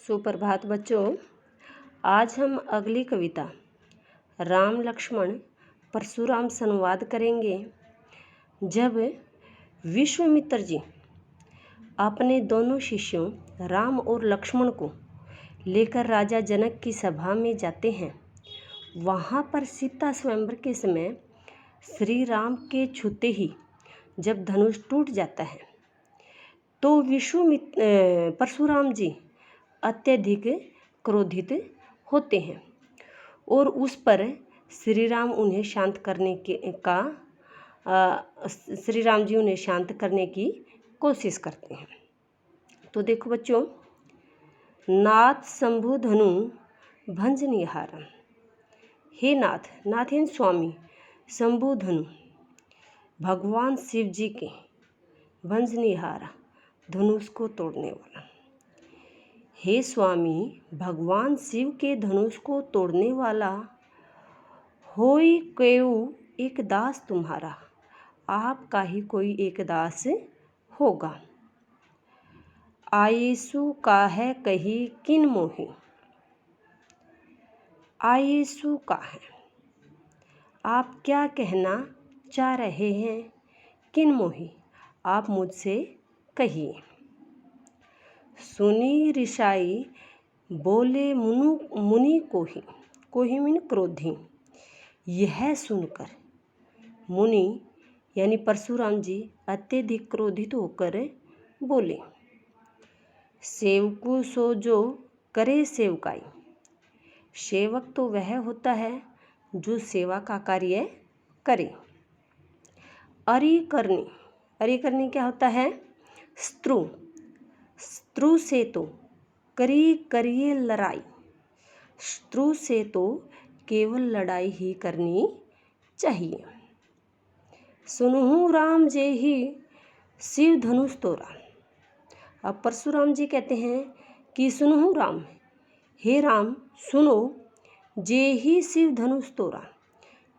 सुप्रभात बच्चों। आज हम अगली कविता राम लक्ष्मण परशुराम संवाद करेंगे। जब विश्वामित्र जी अपने दोनों शिष्यों राम और लक्ष्मण को लेकर राजा जनक की सभा में जाते हैं, वहाँ पर सीता स्वयंवर के समय श्री राम के छूते ही जब धनुष टूट जाता है तो परशुराम जी अत्यधिक क्रोधित होते हैं और उस पर श्री राम जी उन्हें शांत करने की कोशिश करते हैं। तो देखो बच्चों, नाथ शंभु धनु भंज निहारम। हे नाथ, नाथ हैं स्वामी, शंभु धनु भगवान शिव जी के, भंज निहारा धनुष को तोड़ने वाला। हे स्वामी, भगवान शिव के धनुष को तोड़ने वाला, होई केऊ एक दास तुम्हारा, आपका ही कोई एक दास होगा। आयेसु का है कही किन मोही, आयेसु का है, आप क्या कहना चाह रहे हैं, किन मोही, आप मुझसे कहिए। सुनी ऋषाई बोले मुनि कोही मीन क्रोधी। यह सुनकर मुनि यानी परशुराम जी अत्यधिक क्रोधित होकर बोले, सेवकु सो जो करे सेवकाई। सेवक तो वह होता है जो सेवा का कार्य करे। अरि करनी क्या होता है, शत्रु से तो करिए लड़ाई। शत्रु से तो केवल लड़ाई ही करनी चाहिए। सुनहु राम जे ही शिव धनुष तोड़ा। अब परशुराम जी कहते हैं कि सुनहु राम, हे राम सुनो, जे ही शिव धनुष तोड़ा,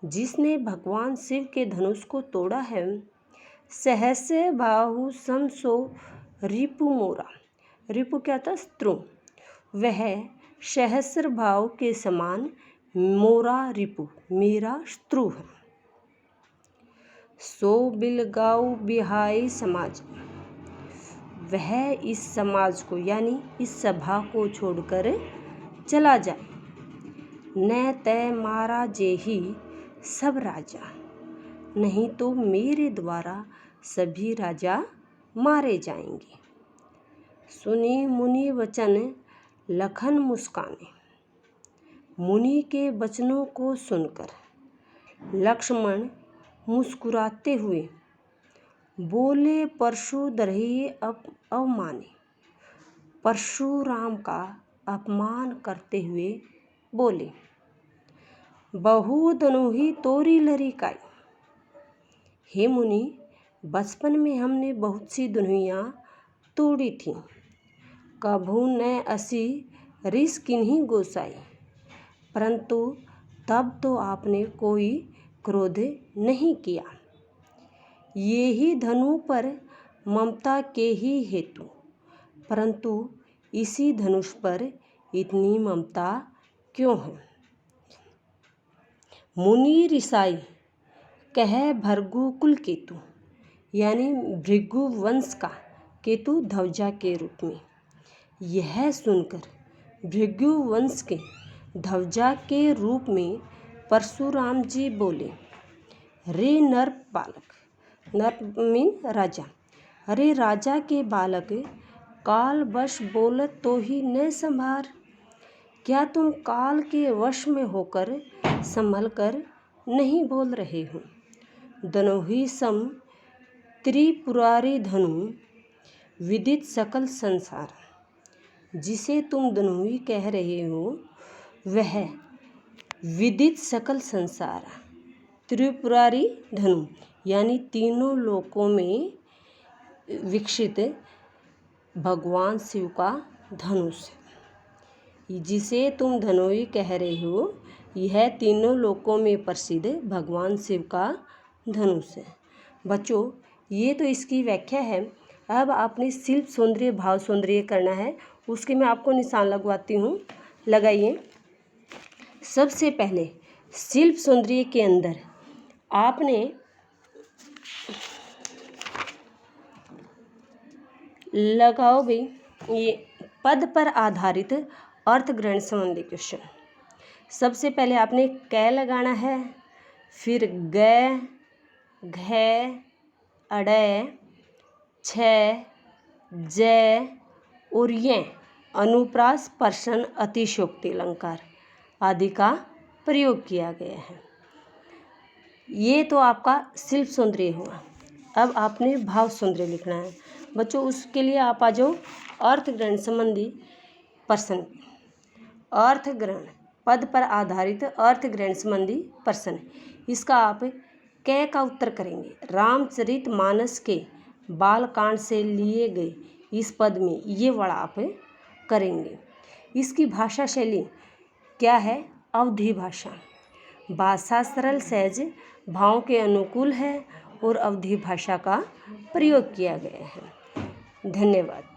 जिसने भगवान शिव के धनुष को तोड़ा है, सहस्य बाहु समसो रिपु मोरा। रिपु क्या था, शत्रु, वह सहस्र भाव के समान मोरा रिपु मेरा शत्रु है। सो बिलगाऊ बिहाई समाज, वह इस समाज को यानी इस सभा को छोड़कर चला जाए। न तय मारा जेही सब राजा, नहीं तो मेरे द्वारा सभी राजा मारे जाएंगे। सुनी मुनि वचन लखन मुस्काने। मुनि के वचनों को सुनकर लक्ष्मण मुस्कुराते हुए बोले, परशु दरही अवमाने। परशुराम का अपमान करते हुए बोले, बहु धनुहि तोरी लरिकाई। हे मुनि, बचपन में हमने बहुत सी धनुइयाँ तोड़ी थी। कभू न असी रिस किन्हीं गोसाई, परंतु तब तो आपने कोई क्रोध नहीं किया। ये ही धनु पर ममता के ही हेतु, परंतु इसी धनुष पर इतनी ममता क्यों है। मुनि ऋषाई कह भृगु कुल केतु, यानी भृगु वंश का केतु ध्वजा के रूप में। यह सुनकर भृगु वंश के ध्वजा के रूप में परशुराम जी बोले, रे नर बालक, नर मीन राजा, अरे राजा के बालक, काल वश बोलत तो ही न संभार। क्या तुम काल के वश में होकर संभल कर नहीं बोल रहे हो। धनुहि सम त्रिपुरारी धनु विदित सकल संसार, जिसे तुम धनुहि कह रहे हो वह विदित सकल संसार। त्रिपुरारी धनु यानी तीनों लोकों में विकसित भगवान शिव का धनुष, जिसे तुम धनुहि कह रहे हो, यह तीनों लोकों में प्रसिद्ध भगवान शिव का धनुष है। बच्चों, ये तो इसकी व्याख्या है। अब आपने शिल्प सौंदर्य भाव सौंदर्य करना है उसके मैं आपको निशान लगवाती हूँ, लगाइए। सबसे पहले शिल्प सौंदर्य के अंदर आपने लगाओ भी ये पद पर आधारित अर्थग्रहण संबंधी क्वेश्चन। सबसे पहले आपने कै लगाना है, फिर ग, घ, अड़य, छ, जय और ये अनुप्रास, प्रश्न, अतिशयोक्ति अलंकार आदि का प्रयोग किया गया है। ये तो आपका शिल्प सौंदर्य हुआ। अब आपने भाव सौंदर्य लिखना है बच्चों। उसके लिए आप आ जाओ अर्थग्रहण संबंधी प्रश्न। अर्थग्रहण पद पर आधारित अर्थग्रहण संबंधी प्रश्न। इसका आप कै का उत्तर करेंगे। रामचरितमानस के बालकांड से लिए गए इस पद में ये वर्ड आप करेंगे। इसकी भाषा शैली क्या है? अवधी भाषा। भाषा सरल सहज भाव के अनुकूल है और अवधी भाषा का प्रयोग किया गया है। धन्यवाद।